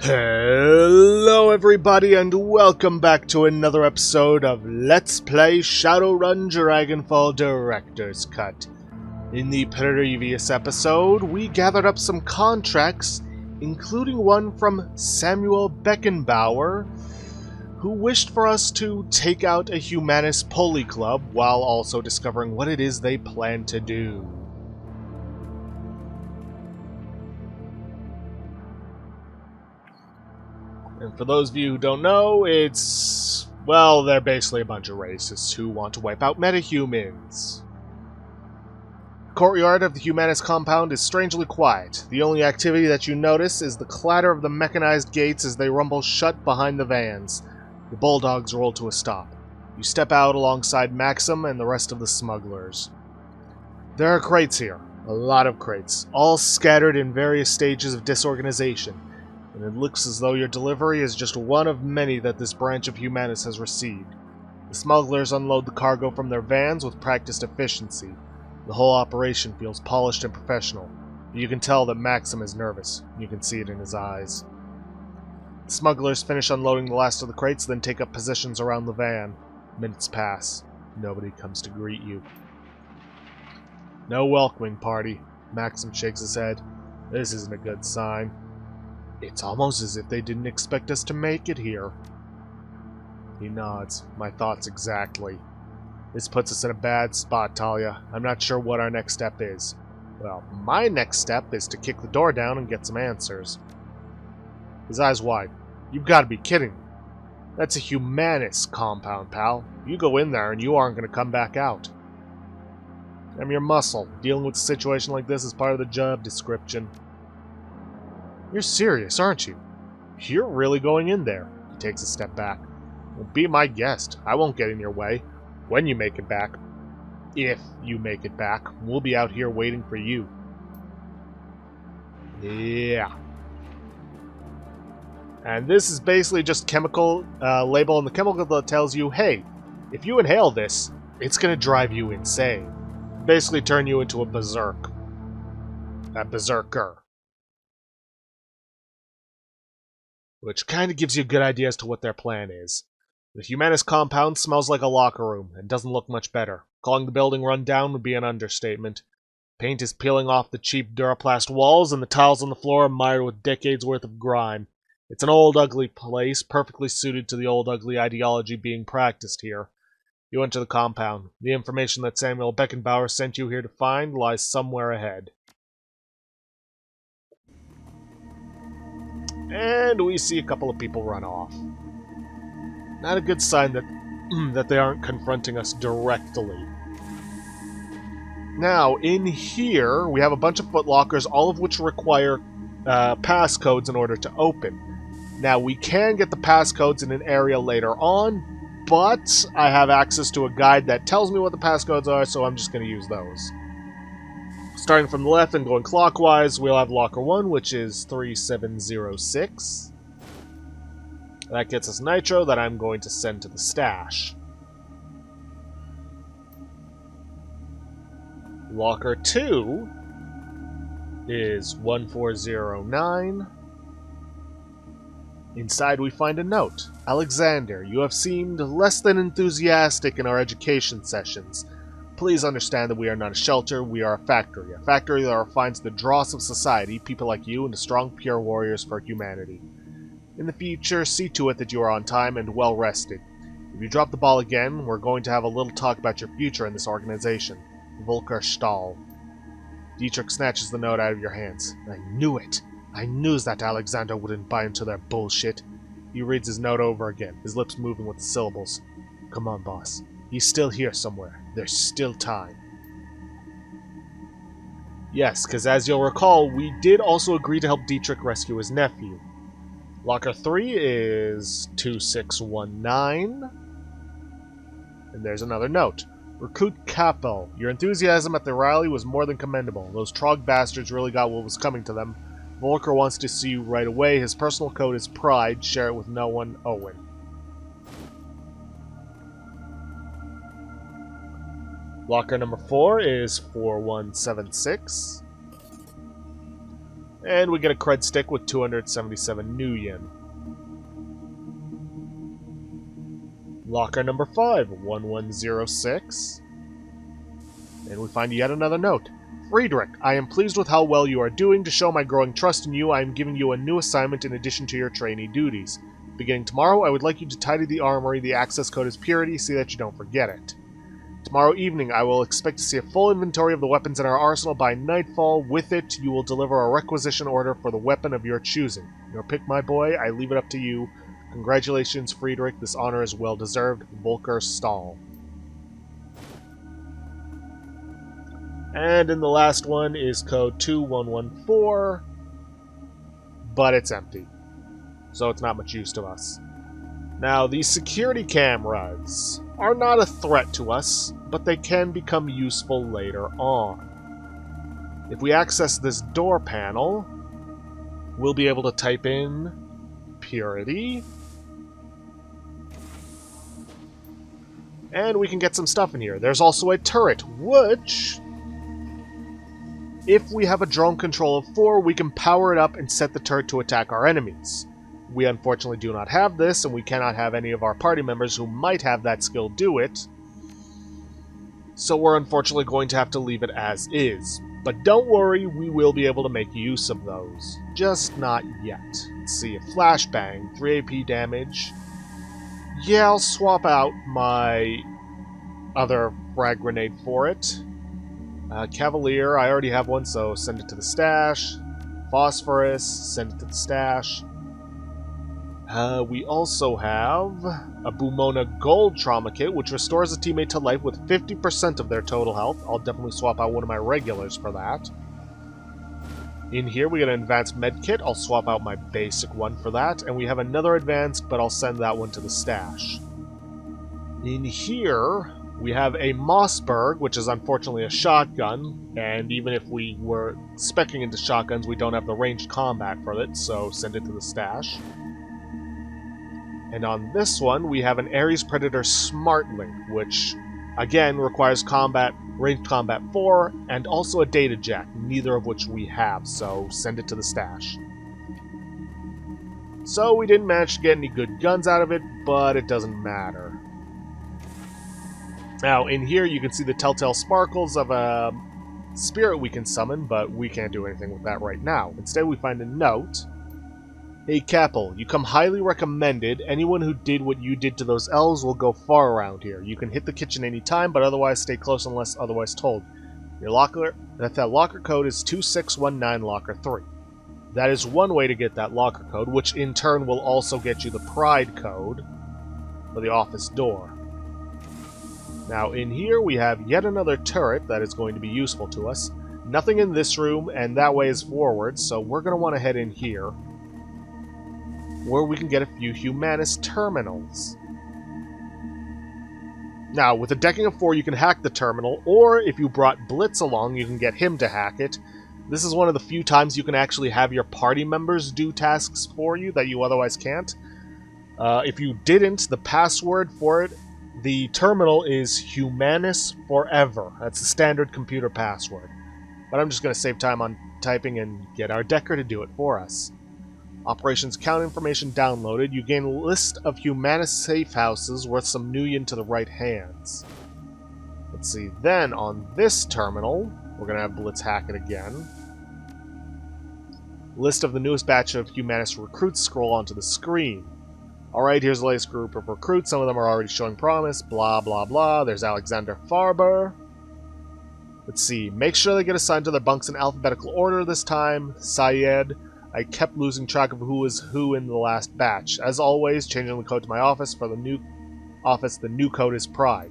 Hello everybody and welcome back to another episode of Let's Play Shadowrun Dragonfall Director's Cut. In the previous episode, we gathered up some contracts, including one from Samuel Beckenbauer, who wished for us to take out a Humanis Poly Club while also discovering what it is they plan to do. And for those of you who don't know, well, they're basically a bunch of racists who want to wipe out metahumans. The courtyard of the Humanis compound is strangely quiet. The only activity that you notice is the clatter of the mechanized gates as they rumble shut behind the vans. The bulldogs roll to a stop. You step out alongside Maxim and the rest of the smugglers. There are crates here, a lot of crates, all scattered in various stages of disorganization. And it looks as though your delivery is just one of many that this branch of Humanis has received. The smugglers unload the cargo from their vans with practiced efficiency. The whole operation feels polished and professional. You can tell that Maxim is nervous. You can see it in his eyes. The smugglers finish unloading the last of the crates, then take up positions around the van. Minutes pass. Nobody comes to greet you. No welcoming party. Maxim shakes his head. This isn't a good sign. It's almost as if they didn't expect us to make it here. He nods. My thoughts exactly. This puts us in a bad spot, Talia. I'm not sure what our next step is. Well, my next step is to kick the door down and get some answers. His eyes wide. You've got to be kidding me. That's a Humanis compound, pal. You go in there and you aren't going to come back out. I'm your muscle. Dealing with a situation like this is part of the job description. You're serious, aren't you? You're really going in there. He takes a step back. Well, be my guest. I won't get in your way. When you make it back, if you make it back, we'll be out here waiting for you. Yeah. And this is basically just chemical label on the chemical that tells you, hey, if you inhale this, it's going to drive you insane. Basically turn you into a berserk. A berserker. Which kind of gives you a good idea as to what their plan is. The Humanis compound smells like a locker room, and doesn't look much better. Calling the building run down would be an understatement. Paint is peeling off the cheap Duraplast walls, and the tiles on the floor are mired with decades worth of grime. It's an old, ugly place, perfectly suited to the old, ugly ideology being practiced here. You enter the compound. The information that Samuel Beckenbauer sent you here to find lies somewhere ahead. And we see a couple of people run off. Not a good sign that they aren't confronting us directly. Now, in here, we have a bunch of footlockers, all of which require passcodes in order to open. Now, we can get the passcodes in an area later on, but I have access to a guide that tells me what the passcodes are, so I'm just going to use those. Starting from the left and going clockwise, we'll have Locker 1, which is 3706. That gets us Nitro that I'm going to send to the stash. Locker 2 is 1409. Inside we find a note. Alexander, you have seemed less than enthusiastic in our education sessions. Please understand that we are not a shelter, we are a factory that refines the dross of society, people like you, into strong, pure warriors for humanity. In the future, see to it that you are on time and well rested. If you drop the ball again, we're going to have a little talk about your future in this organization. Volker Stahl. Dietrich snatches the note out of your hands. I knew it! I knew that Alexander wouldn't buy into their bullshit. He reads his note over again, his lips moving with the syllables. Come on, boss. He's still here somewhere. There's still time. Yes, because as you'll recall, we did also agree to help Dietrich rescue his nephew. Locker 3 is 2619. And there's another note. Recruit Capel. Your enthusiasm at the rally was more than commendable. Those Trog bastards really got what was coming to them. Volker wants to see you right away. His personal code is Pride. Share it with no one, Owen. Locker number 4 is 4176. And we get a cred stick with 277 new yen. Locker number 5, 1106. And we find yet another note. Friedrich, I am pleased with how well you are doing. To show my growing trust in you, I am giving you a new assignment in addition to your trainee duties. Beginning tomorrow, I would like you to tidy the armory. The access code is purity. See that you don't forget it. Tomorrow evening, I will expect to see a full inventory of the weapons in our arsenal by nightfall. With it, you will deliver a requisition order for the weapon of your choosing. Your pick, my boy. I leave it up to you. Congratulations, Friedrich. This honor is well deserved. Volker Stahl. And in the last one is code 2114, but it's empty, so it's not much use to us. Now, these security cameras are not a threat to us, but they can become useful later on. If we access this door panel, we'll be able to type in purity, and we can get some stuff in here. There's also a turret, which, if we have a drone control of 4, we can power it up and set the turret to attack our enemies. We unfortunately do not have this, and we cannot have any of our party members who might have that skill do it. So we're unfortunately going to have to leave it as is. But don't worry, we will be able to make use of those. Just not yet. Let's see, a flashbang, 3 AP damage. Yeah, I'll swap out my other frag grenade for it. Cavalier, I already have one, so send it to the stash. Phosphorus, send it to the stash. We also have a Bumona Gold Trauma Kit, which restores a teammate to life with 50% of their total health. I'll definitely swap out one of my regulars for that. In here, we get an Advanced Med Kit. I'll swap out my basic one for that. And we have another Advanced, but I'll send that one to the stash. In here, we have a Mossberg, which is unfortunately a shotgun, and even if we were speccing into shotguns, we don't have the ranged combat for it, so send it to the stash. And on this one, we have an Ares Predator Smartlink, which, again, requires ranged combat 4, and also a data jack, neither of which we have, so send it to the stash. So we didn't manage to get any good guns out of it, but it doesn't matter. Now, in here, you can see the telltale sparkles of a spirit we can summon, but we can't do anything with that right now. Instead, we find a note. Hey, Capel, you come highly recommended. Anyone who did what you did to those elves will go far around here. You can hit the kitchen anytime, but otherwise stay close unless otherwise told. Your that locker code is 2619 Locker 3. That is one way to get that locker code, which in turn will also get you the Pride code for the office door. Now, in here, we have yet another turret that is going to be useful to us. Nothing in this room, and that way is forward, so we're going to want to head in here, where we can get a few Humanis terminals. Now, with a decking of 4, you can hack the terminal, or if you brought Blitz along, you can get him to hack it. This is one of the few times you can actually have your party members do tasks for you that you otherwise can't. If you didn't, the password for it, the terminal is Humanis Forever. That's the standard computer password. But I'm just going to save time on typing and get our decker to do it for us. Operations count information downloaded. You gain a list of Humanis safe houses worth some new yen to the right hands. Let's see. Then on this terminal, we're going to have Blitz hack it again. List of the newest batch of Humanis recruits scroll onto the screen. Alright, here's the latest group of recruits. Some of them are already showing promise. Blah, blah, blah. There's Alexander Farber. Let's see. Make sure they get assigned to their bunks in alphabetical order this time. Syed. I kept losing track of who was who in the last batch. As always, changing the code to my office. For the new office, the new code is Pride.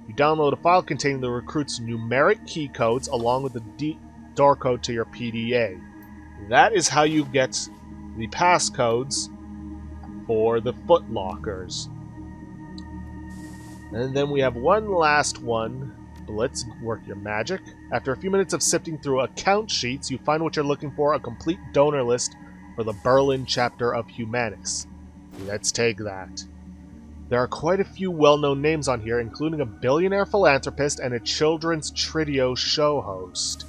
You download a file containing the recruits' numeric key codes along with the door code to your PDA. That is how you get the passcodes for the footlockers. And then we have one last one. Blitz, work your magic. After a few minutes of sifting through account sheets, you find what you're looking for, a complete donor list for the Berlin chapter of Humanis. Let's take that. There are quite a few well-known names on here, including a billionaire philanthropist and a children's Tridio show host.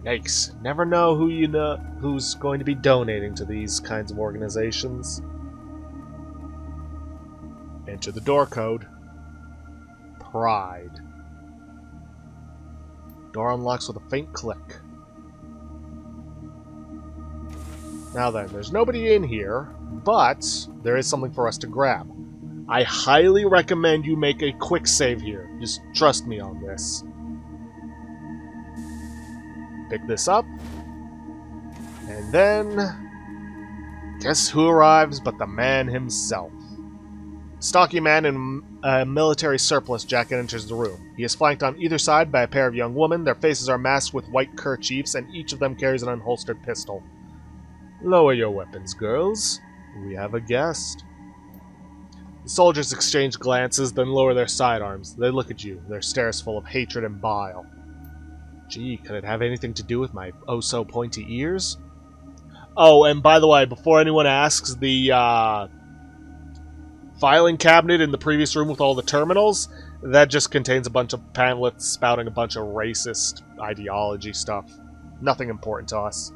Yikes. Never know who's going to be donating to these kinds of organizations. Enter the door code. Pride. Door unlocks with a faint click. Now then, there's nobody in here, but there is something for us to grab. I highly recommend you make a quick save here. Just trust me on this. Pick this up. And then... guess who arrives but the man himself. A stocky man in a military surplus jacket enters the room. He is flanked on either side by a pair of young women. Their faces are masked with white kerchiefs, and each of them carries an unholstered pistol. Lower your weapons, girls. We have a guest. The soldiers exchange glances, then lower their sidearms. They look at you, their stares full of hatred and bile. Gee, could it have anything to do with my oh-so-pointy ears? Oh, and by the way, before anyone asks, the filing cabinet in the previous room with all the terminals, that just contains a bunch of pamphlets spouting a bunch of racist ideology stuff. Nothing important to us.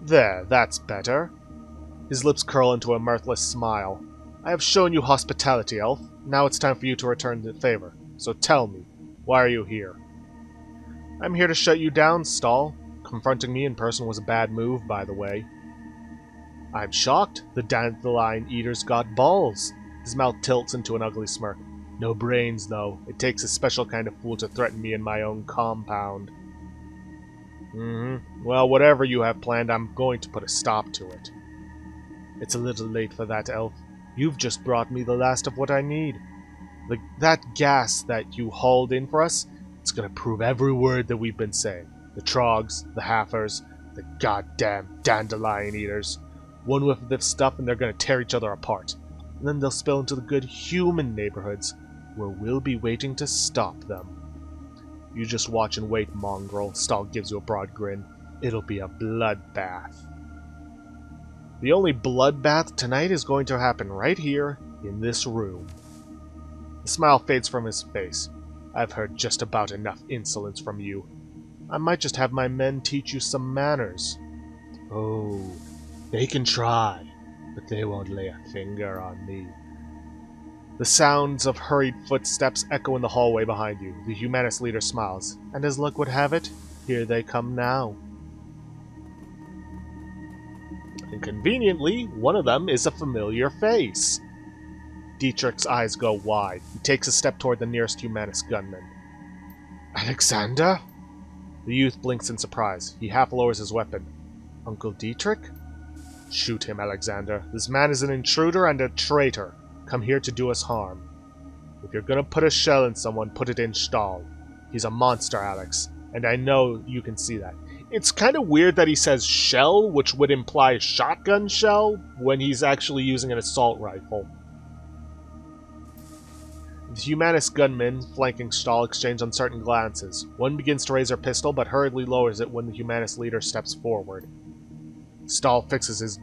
There, that's better. His lips curl into a mirthless smile. I have shown you hospitality, elf. Now it's time for you to return the favor. So tell me, why are you here? I'm here to shut you down, Stahl. Confronting me in person was a bad move, by the way. I'm shocked. The dandelion eater's got balls. His mouth tilts into an ugly smirk. No brains, though. It takes a special kind of fool to threaten me in my own compound. Well, whatever you have planned, I'm going to put a stop to it. It's a little late for that, elf. You've just brought me the last of what I need. That gas that you hauled in for us, it's gonna prove every word that we've been saying. The trogs, the halfers, the goddamn dandelion eaters. One whiff of this stuff and they're gonna tear each other apart. And then they'll spill into the good human neighborhoods, where we'll be waiting to stop them. You just watch and wait, mongrel. Stahl gives you a broad grin. It'll be a bloodbath. The only bloodbath tonight is going to happen right here, in this room. The smile fades from his face. I've heard just about enough insolence from you. I might just have my men teach you some manners. Oh, they can try, but they won't lay a finger on me. The sounds of hurried footsteps echo in the hallway behind you. The Humanis leader smiles, and as luck would have it, here they come now. And conveniently, one of them is a familiar face. Dietrich's eyes go wide. He takes a step toward the nearest Humanis gunman. Alexander? The youth blinks in surprise. He half lowers his weapon. Uncle Dietrich? Shoot him, Alexander. This man is an intruder and a traitor. Come here to do us harm. If you're gonna put a shell in someone, put it in Stahl. He's a monster, Alex, and I know you can see that. It's kind of weird that he says shell, which would imply shotgun shell, when he's actually using an assault rifle. The Humanis gunmen flanking Stahl exchange uncertain glances. One begins to raise her pistol, but hurriedly lowers it when the Humanis leader steps forward. Stahl fixes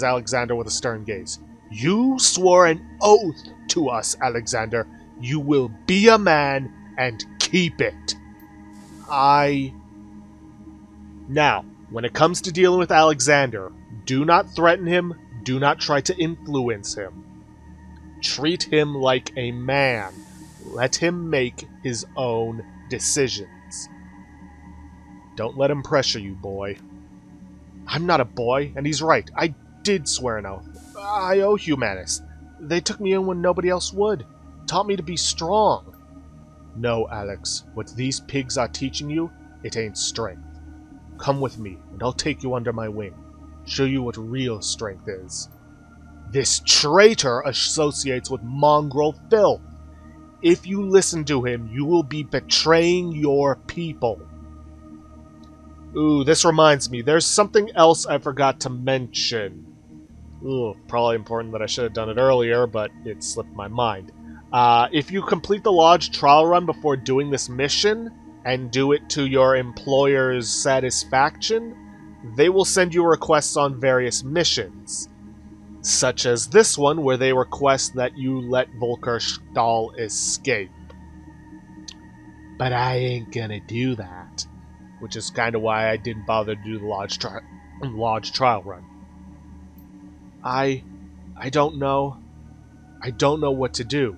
Alexander with a stern gaze. You swore an oath to us, Alexander. You will be a man and keep it. Now, when it comes to dealing with Alexander, do not threaten him, do not try to influence him. Treat him like a man. Let him make his own decisions. Don't let him pressure you, boy. I'm not a boy, and he's right. I did swear an oath. I owe Humanis. They took me in when nobody else would. Taught me to be strong. No, Alex. What these pigs are teaching you, it ain't strength. Come with me, and I'll take you under my wing. Show you what real strength is. This traitor associates with mongrel filth. If you listen to him, you will be betraying your people. Ooh, this reminds me. There's something else I forgot to mention. Ooh, probably important that I should have done it earlier, but it slipped my mind. If you complete the Lodge trial run before doing this mission, and do it to your employer's satisfaction, they will send you requests on various missions. Such as this one, where they request that you let Volker Stahl escape. But I ain't gonna do that. Which is kind of why I didn't bother to do the Lodge trial run. I don't know. I don't know what to do.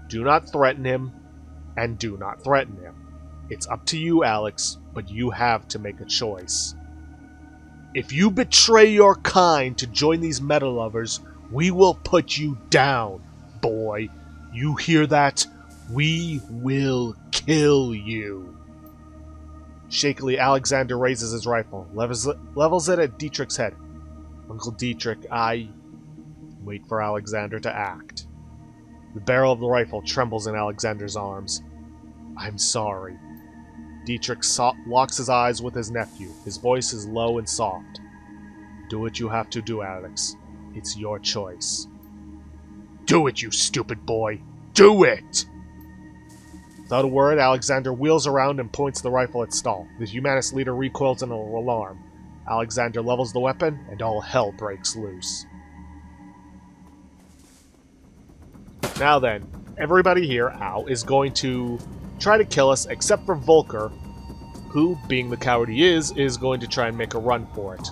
Do not threaten him, and do not threaten him. It's up to you, Alex, but you have to make a choice. If you betray your kind to join these meta lovers, we will put you down, boy. You hear that? We will kill you. Shakily, Alexander raises his rifle, levels it at Dietrich's head. Uncle Dietrich, I... Wait for Alexander to act. The barrel of the rifle trembles in Alexander's arms. I'm sorry. Dietrich locks his eyes with his nephew. His voice is low and soft. Do what you have to do, Alex. It's your choice. Do it, you stupid boy! Do it! Without a word, Alexander wheels around and points the rifle at Stahl. The Humanis leader recoils in alarm. Alexander levels the weapon, and all hell breaks loose. Now then, everybody here, is going to try to kill us, except for Volker, who, being the coward he is going to try and make a run for it.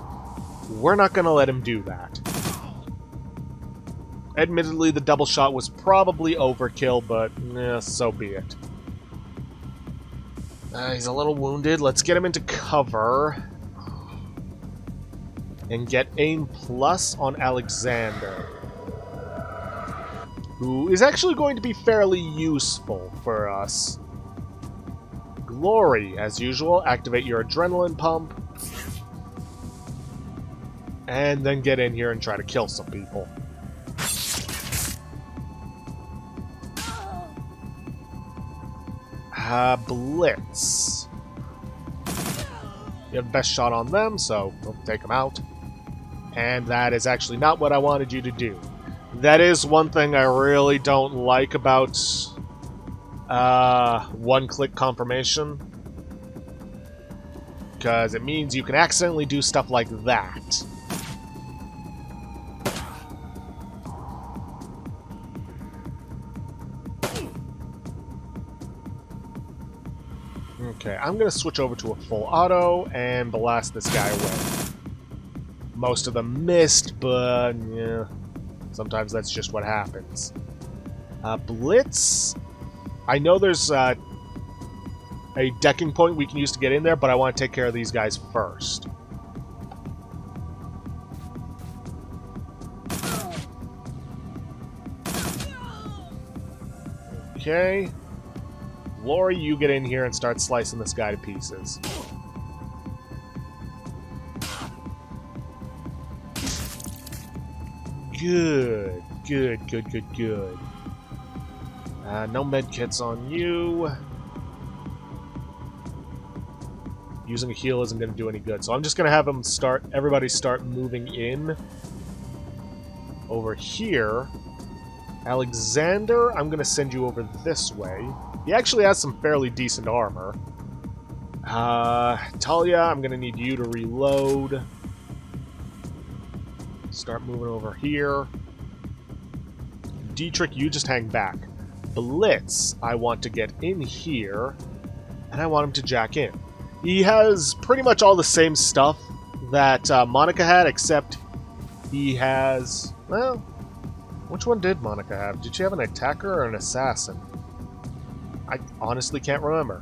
We're not going to let him do that. Admittedly, the double shot was probably overkill, but so be it. He's a little wounded. Let's get him into cover. And get aim plus on Alexander, who is actually going to be fairly useful for us. Glory, as usual, activate your adrenaline pump. And then get in here and try to kill some people. Blitz. You have the best shot on them, so we'll take them out. And that is actually not what I wanted you to do. That is one thing I really don't like about one-click confirmation. Because it means you can accidentally do stuff like that. Okay, I'm going to switch over to a full auto and blast this guy away. Most of them missed, but yeah, sometimes that's just what happens. Blitz. I know there's a decking point we can use to get in there, but I want to take care of these guys first. Okay. Lori, you get in here and start slicing this guy to pieces. Good. Good, good, good, good. No medkits on you. Using a heal isn't going to do any good, so I'm just going to have them everybody start moving in. Over here. Alexander, I'm going to send you over this way. He actually has some fairly decent armor. Talia, I'm going to need you to reload. Start moving over here. Dietrich, you just hang back. Blitz, I want to get in here, and I want him to jack in. He has pretty much all the same stuff that Monica had, except he has... Well, which one did Monica have? Did she have an attacker or an assassin? I honestly can't remember.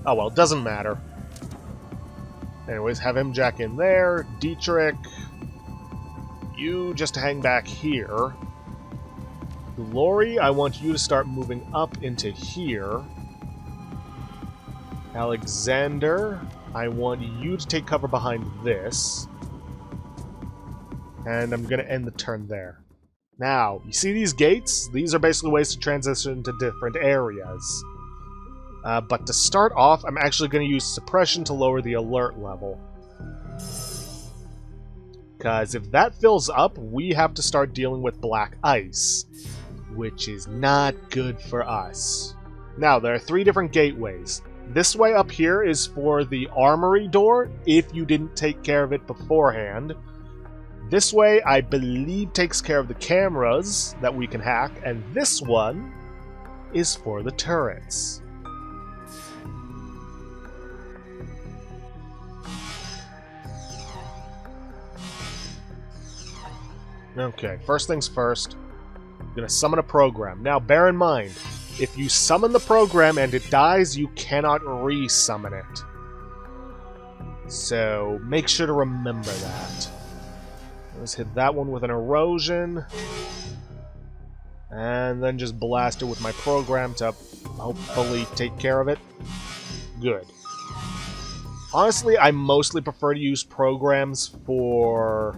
Oh well, doesn't matter. Anyways, have him jack in there. Dietrich, you just hang back here. Glory, I want you to start moving up into here. Alexander, I want you to take cover behind this. And I'm going to end the turn there. Now, you see these gates? These are basically ways to transition to different areas. But to start off, I'm actually going to use suppression to lower the alert level. Because if that fills up, we have to start dealing with black ice, which is not good for us. Now, there are 3 different gateways. This way up here is for the armory door, if you didn't take care of it beforehand. This way, I believe, takes care of the cameras that we can hack, and this one is for the turrets. Okay, first things first. I'm gonna summon a program. Now, bear in mind, if you summon the program and it dies, you cannot re-summon it. So, make sure to remember that. Let's hit that one with an erosion. And then just blast it with my program to hopefully take care of it. Good. Honestly, I mostly prefer to use programs for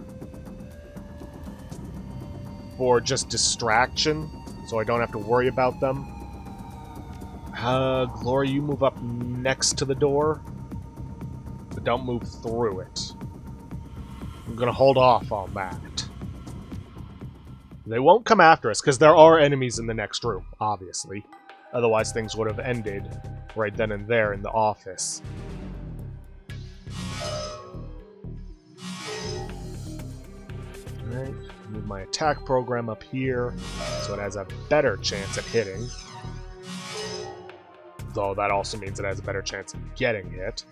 just distraction, so I don't have to worry about them. Glory, you move up next to the door, but don't move through it. I'm gonna hold off on that. They won't come after us, because there are enemies in the next room, obviously. Otherwise, things would have ended right then and there in the office. Alright, move my attack program up here, so it has a better chance at hitting. Though that also means it has a better chance of getting hit.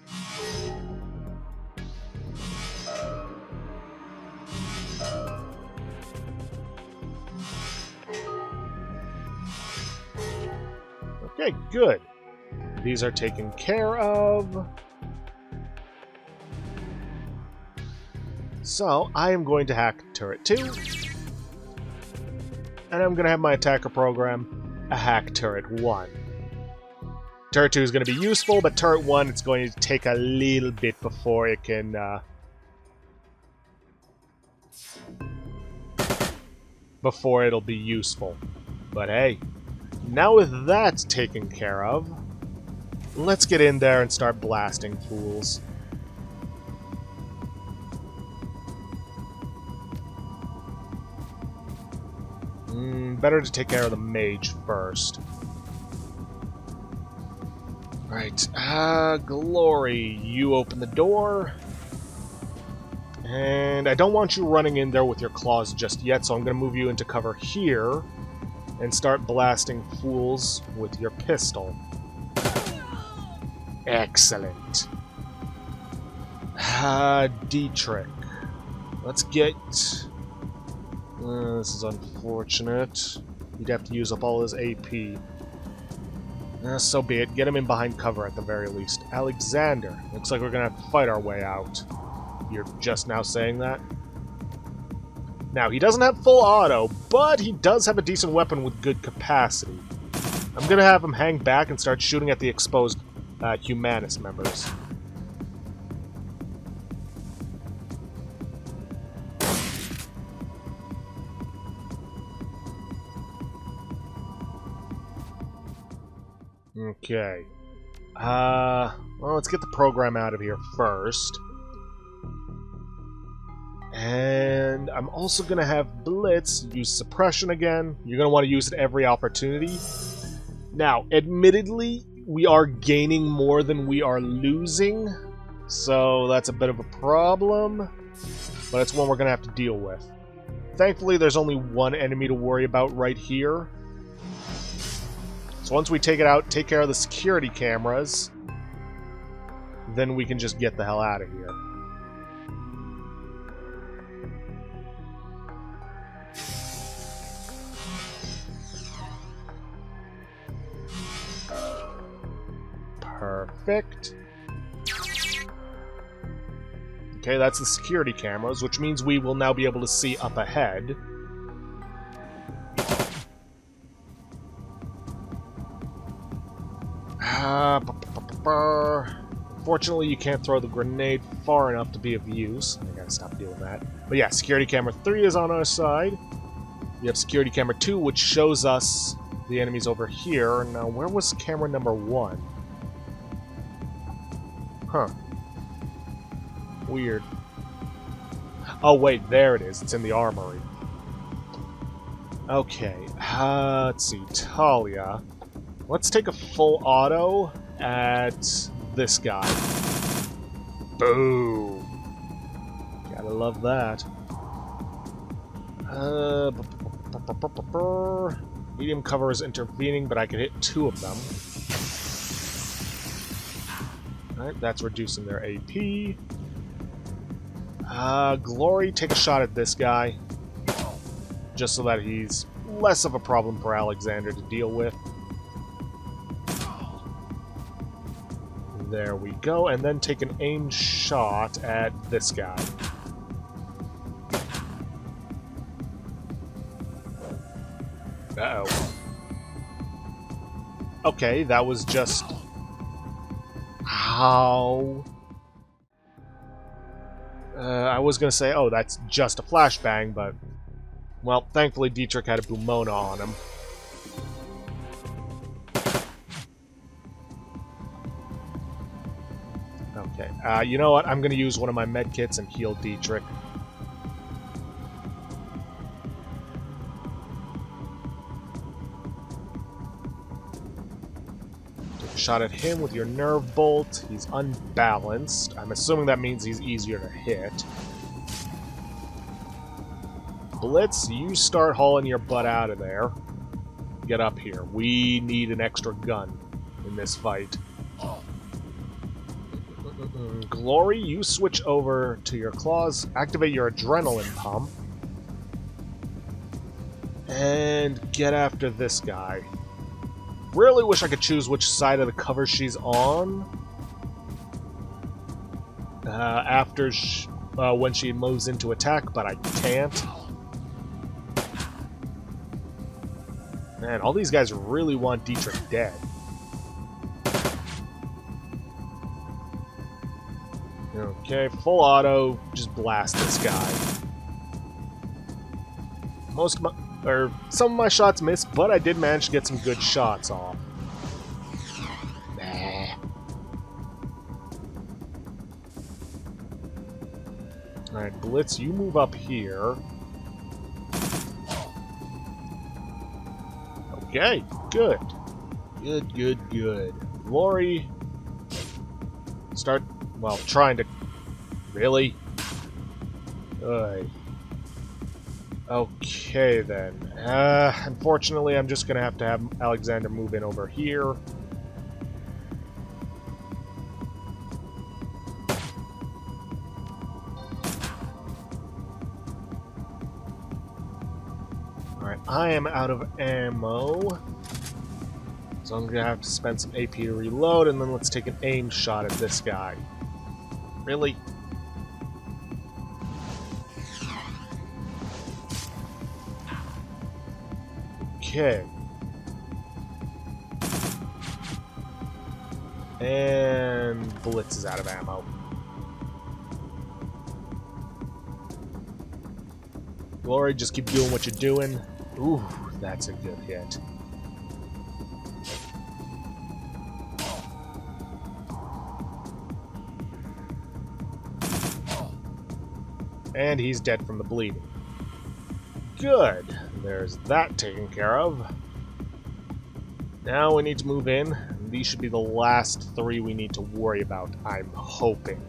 Okay, good. These are taken care of. So, I am going to hack Turret 2. And I'm going to have my attacker program a hack Turret 1. Turret 2 is going to be useful, but Turret 1, it's going to take a little bit before it can... before it'll be useful. But hey, now with that taken care of, let's get in there and start blasting fools. Better to take care of the mage first. Right, Glory, you open the door. And I don't want you running in there with your claws just yet, so I'm going to move you into cover here and start blasting fools with your pistol. Excellent. Dietrich. Let's get... this is unfortunate. He'd have to use up all his AP. So be it. Get him in behind cover at the very least. Alexander. Looks like we're going to have to fight our way out. You're just now saying that? Now, he doesn't have full auto, but he does have a decent weapon with good capacity. I'm going to have him hang back and start shooting at the exposed Humanis members. Okay. Well, let's get the program out of here first. And I'm also going to have Blitz use suppression again. You're going to want to use it every opportunity. Now, admittedly, we are gaining more than we are losing, so that's a bit of a problem, but it's one we're going to have to deal with. Thankfully, there's only one enemy to worry about right here. So once we take it out, take care of the security cameras, then we can just get the hell out of here. Perfect. Okay, that's the security cameras, which means we will now be able to see up ahead. Unfortunately, you can't throw the grenade far enough to be of use. I gotta stop doing that. But yeah, security camera 3 is on our side. You have security camera 2, which shows us the enemies over here. Now, where was camera number 1? Huh. Weird. Oh, wait, there it is. It's in the armory. Okay, let's see. Talia. Let's take a full auto at this guy. Boom. Gotta love that. Medium cover is intervening, but I can hit 2 of them. Alright, that's reducing their AP. Glory, take a shot at this guy. just so that he's less of a problem for Alexander to deal with. There we go, and then take an aimed shot at this guy. Uh-oh. Okay, that was just... How? I was gonna say, oh, that's just a flashbang, but... Well, thankfully Dietrich had a Bumona on him. Okay, you know what? I'm gonna use one of my medkits and heal Dietrich. Take a shot at him with your nerve bolt. He's unbalanced. I'm assuming that means he's easier to hit. Blitz, you start hauling your butt out of there. Get up here. We need an extra gun in this fight. Glory, you switch over to your claws, activate your adrenaline pump, and get after this guy. Really wish I could choose which side of the cover she's on. When she moves into attack, but I can't. Man, all these guys really want Dietrich dead. Okay, full auto, just blast this guy. Some of my shots missed, but I did manage to get some good shots off. Nah. Alright, Blitz, you move up here. Okay, good. Good. Glory, start, well, trying to... Really? Okay, then. Unfortunately, I'm just gonna have to have Alexander move in over here. Alright, I am out of ammo. So I'm gonna have to spend some AP to reload, and then let's take an aim shot at this guy. Really? Okay. And Blitz is out of ammo. Glory, just keep doing what you're doing. Ooh, that's a good hit. And he's dead from the bleeding. Good. There's that taken care of. Now we need to move in. These should be the last 3 we need to worry about, I'm hoping.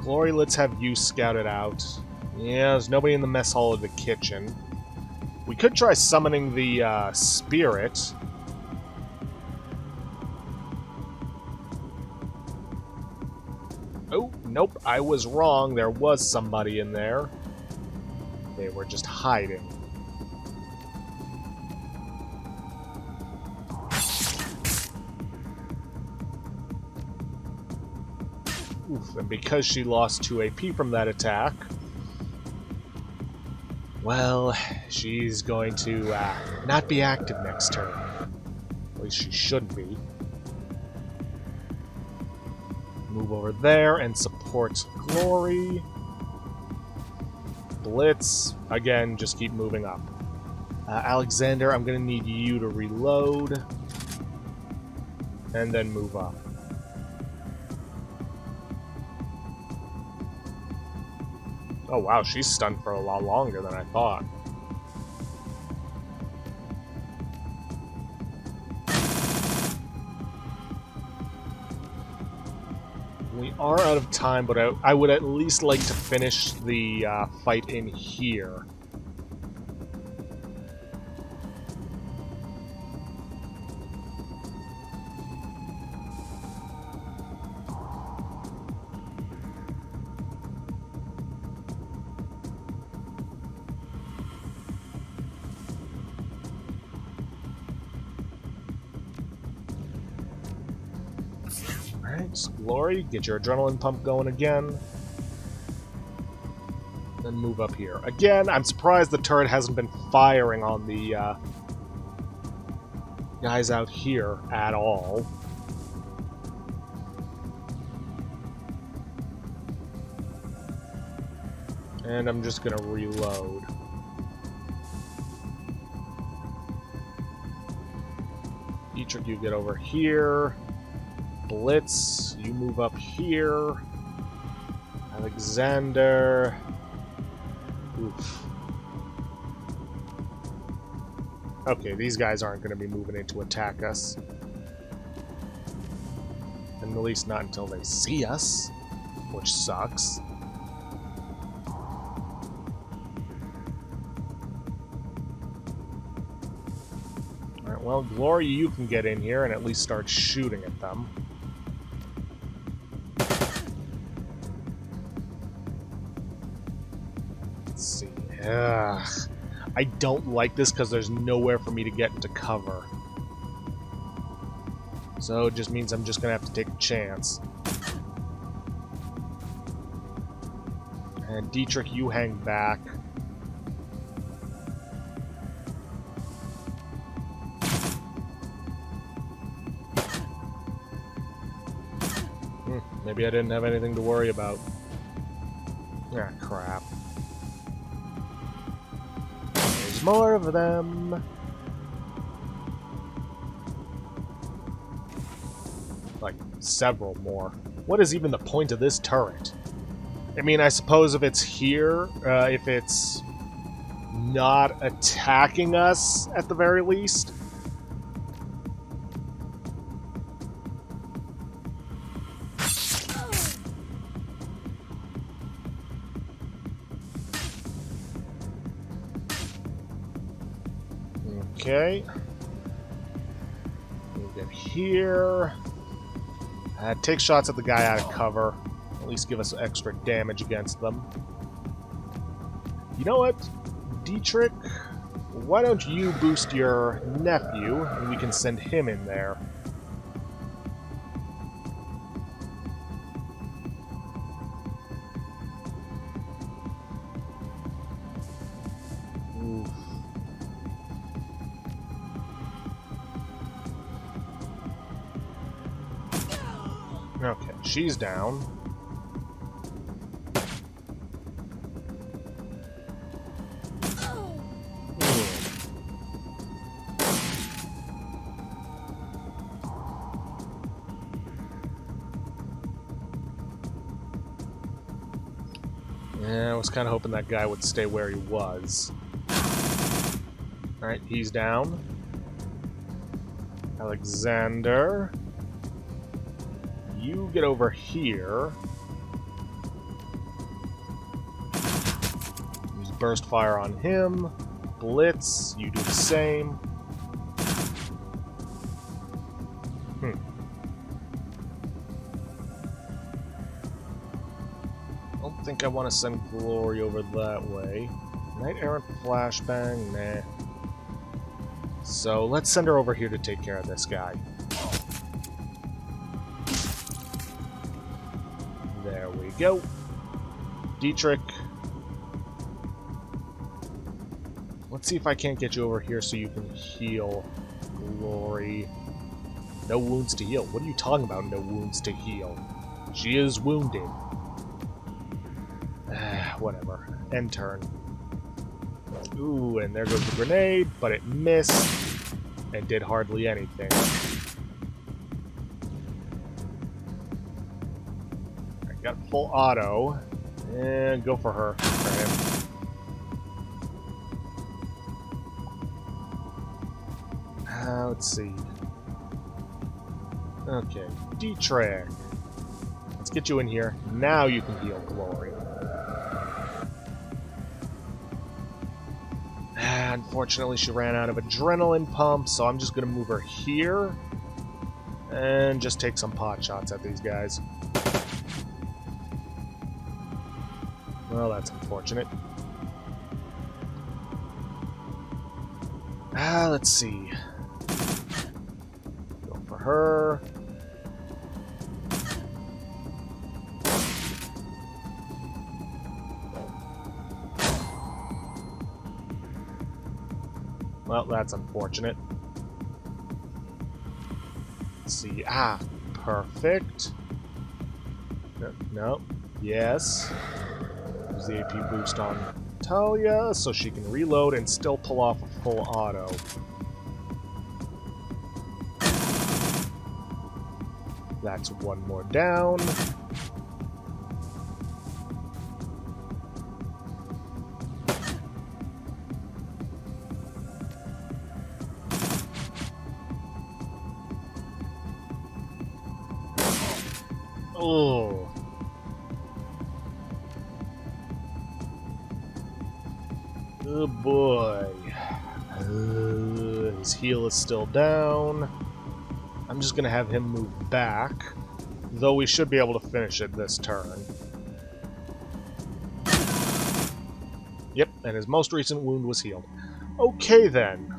Glory, let's have you scout it out. Yeah, there's nobody in the mess hall or the kitchen. We could try summoning the spirit. Oh, nope, I was wrong. There was somebody in there. They were just hiding. Oof, and because she lost 2 AP from that attack, well, she's going to not be active next turn. At least she shouldn't be. Move over there and support Glory. Blitz, again, just keep moving up. Alexander, I'm going to need you to reload. And then move up. Oh wow, she's stunned for a lot longer than I thought. We are out of time, but I would at least like to finish the fight in here. Glory, get your adrenaline pump going again. Then move up here. Again, I'm surprised the turret hasn't been firing on the guys out here at all. And I'm just gonna reload. Dietrich, you get over here. Blitz, you move up here. Alexander. Oof. Okay, these guys aren't going to be moving in to attack us. And at least not until they see us, which sucks. Alright, well, Glory, you can get in here and at least start shooting at them. Ugh. I don't like this because there's nowhere for me to get into cover. So it just means I'm just going to have to take a chance. And Dietrich, you hang back. Maybe I didn't have anything to worry about. Ah, crap. More of them. Like, several more. What is even the point of this turret? I mean, I suppose if it's here, if it's not attacking us, at the very least. Okay. We'll get here. Take shots at the guy out of cover. At least give us extra damage against them. You know what, Dietrich? Why don't you boost your nephew, and we can send him in there. Okay, she's down. Yeah, I was kind of hoping that guy would stay where he was. Alright, he's down. Alexander. You get over here. Use burst fire on him. Blitz, you do the same. I don't think I want to send Glory over that way. Knight Errant Flashbang? Nah. So let's send her over here to take care of this guy. There we go. Dietrich. Let's see if I can't get you over here so you can heal Glory. No wounds to heal. What are you talking about, no wounds to heal? She is wounded. Whatever. End turn. Ooh, and there goes the grenade, but it missed and did hardly anything. I got full auto, and go for her. For him. Let's see. Okay, Dietrich. Let's get you in here. Now you can heal Glory. Unfortunately, she ran out of adrenaline pump, so I'm just going to move her here and just take some pot shots at these guys. Well, that's unfortunate. Let's see. Go for her. Well, that's unfortunate. Let's see. Perfect. No. Yes. Use the AP boost on Talia so she can reload and still pull off a full auto. That's one more down. Oh. Oh boy. His heal is still down. I'm just going to have him move back, though we should be able to finish it this turn. Yep, and his most recent wound was healed. Okay then.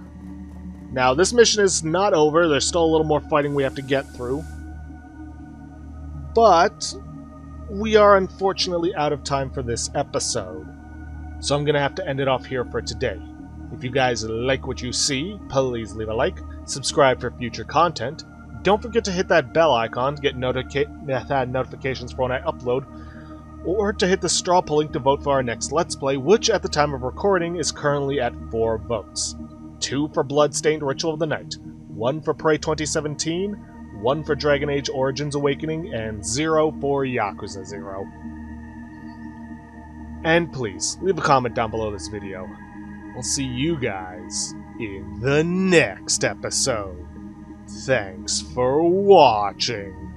Now, this mission is not over. There's still a little more fighting we have to get through. But we are unfortunately out of time for this episode. So I'm going to have to end it off here for today. If you guys like what you see, please leave a like, subscribe for future content. Don't forget to hit that bell icon to get notifications for when I upload, or to hit the straw poll link to vote for our next Let's Play, which at the time of recording is currently at 4 votes. 2 for Bloodstained Ritual of the Night, 1 for Prey 2017, 1 for Dragon Age Origins Awakening, and 0 for Yakuza 0. And please, leave a comment down below this video. I'll see you guys in the next episode. Thanks for watching.